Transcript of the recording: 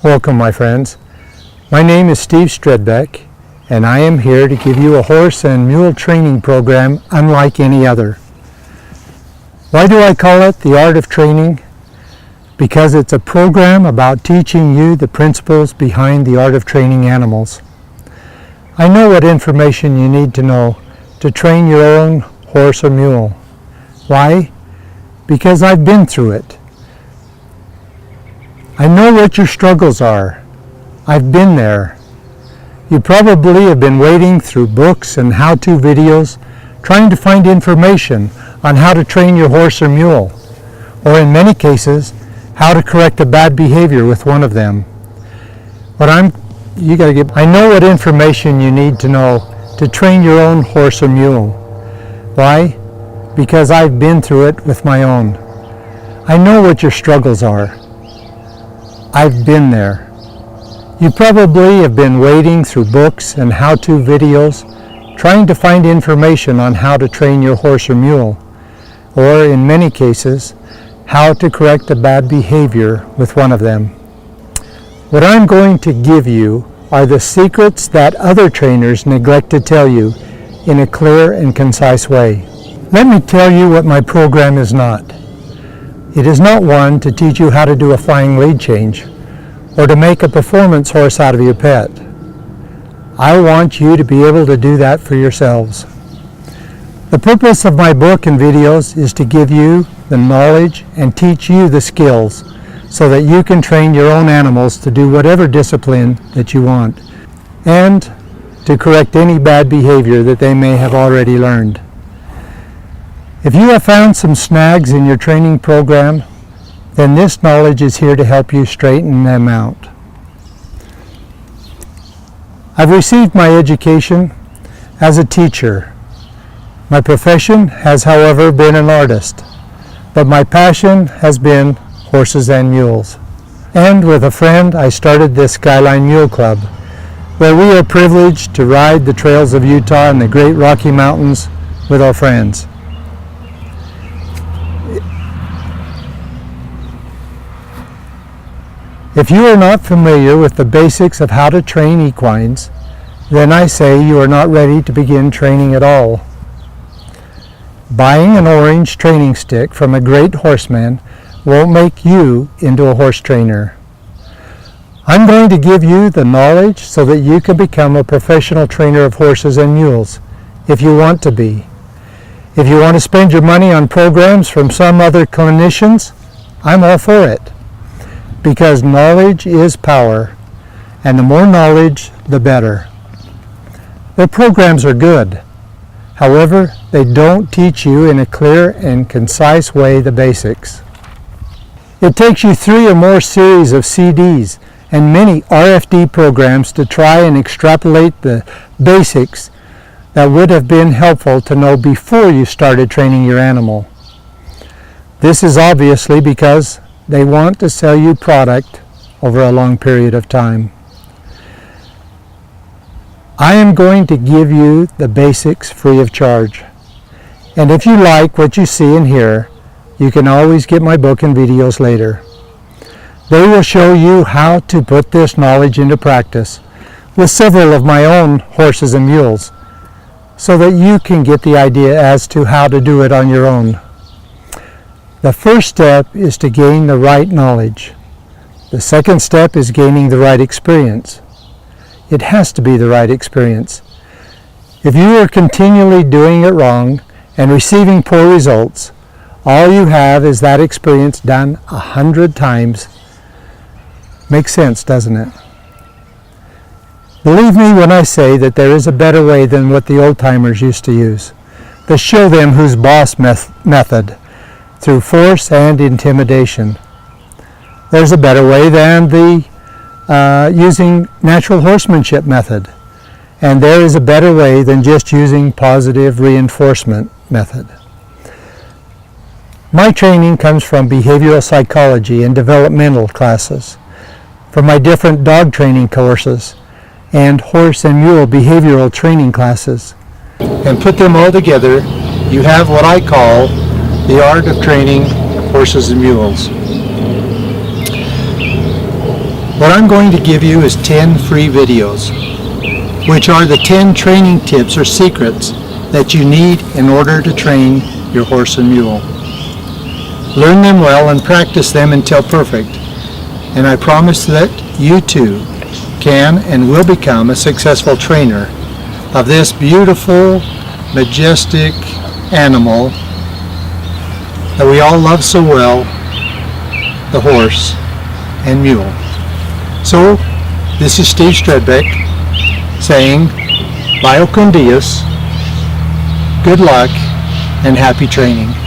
Welcome, my friends. My name is Streadbeck, and I am here to give you a horse and mule training program unlike any other. Why do I call it the art of training? Because it's a program about teaching you the principles behind the art of training animals. I know what information you need to know to train your own horse or mule. Why? Because I've been through it. I know what your struggles are. I've been there. You probably have been wading through books and how-to videos trying to find information on how to train your horse or mule, or in many cases, how to correct a bad behavior with one of them. I know what information you need to know to train your own horse or mule. Why? Because I've been through it with my own. I know what your struggles are. I've been there. You probably have been wading through books and how-to videos trying to find information on how to train your horse or mule, or in many cases, how to correct a bad behavior with one of them. What I'm going to give you are the secrets that other trainers neglect to tell you in a clear and concise way. Let me tell you what my program is not. It is not one to teach you how to do a flying lead change or to make a performance horse out of your pet. I want you to be able to do that for yourselves. The purpose of my book and videos is to give you the knowledge and teach you the skills so that you can train your own animals to do whatever discipline that you want and to correct any bad behavior that they may have already learned. If you have found some snags in your training program, then this knowledge is here to help you straighten them out. I've received my education as a teacher. My profession has, however, been an artist, but my passion has been horses and mules. And with a friend, I started this Skyline Mule Club, where we are privileged to ride the trails of Utah and the Great Rocky Mountains with our friends. If you are not familiar with the basics of how to train equines, then I say you are not ready to begin training at all. Buying an orange training stick from a great horseman won't make you into a horse trainer. I'm going to give you the knowledge so that you can become a professional trainer of horses and mules, if you want to be. If you want to spend your money on programs from some other clinicians, I'm all for it. Because knowledge is power, and the more knowledge, the better. Their programs are good. However, they don't teach you in a clear and concise way the basics. It takes you 3 or more series of CDs and many RFD programs to try and extrapolate the basics that would have been helpful to know before you started training your animal. This is obviously because they want to sell you product over a long period of time. I am going to give you the basics free of charge. And if you like what you see and hear, you can always get my book and videos later. They will show you how to put this knowledge into practice with several of my own horses and mules so that you can get the idea as to how to do it on your own. The first step is to gain the right knowledge. The second step is gaining the right experience. It has to be the right experience. If you are continually doing it wrong and receiving poor results, all you have is that experience done 100 times. Makes sense, doesn't it? Believe me when I say that there is a better way than what the old-timers used to use. The show them who's boss method, through force and intimidation. There's a better way than the using natural horsemanship method. And there is a better way than just using positive reinforcement method. My training comes from behavioral psychology and developmental classes, from my different dog training courses and horse and mule behavioral training classes. And put them all together, you have what I call the art of training horses and mules. What I'm going to give you is 10 free videos, which are the 10 training tips or secrets that you need in order to train your horse and mule. Learn them well and practice them until perfect, and I promise that you too can and will become a successful trainer of this beautiful, majestic animal that we all love so well, the horse and mule. So, this is Steve Streadbeck saying, Vaya con Dios, good luck, and happy training.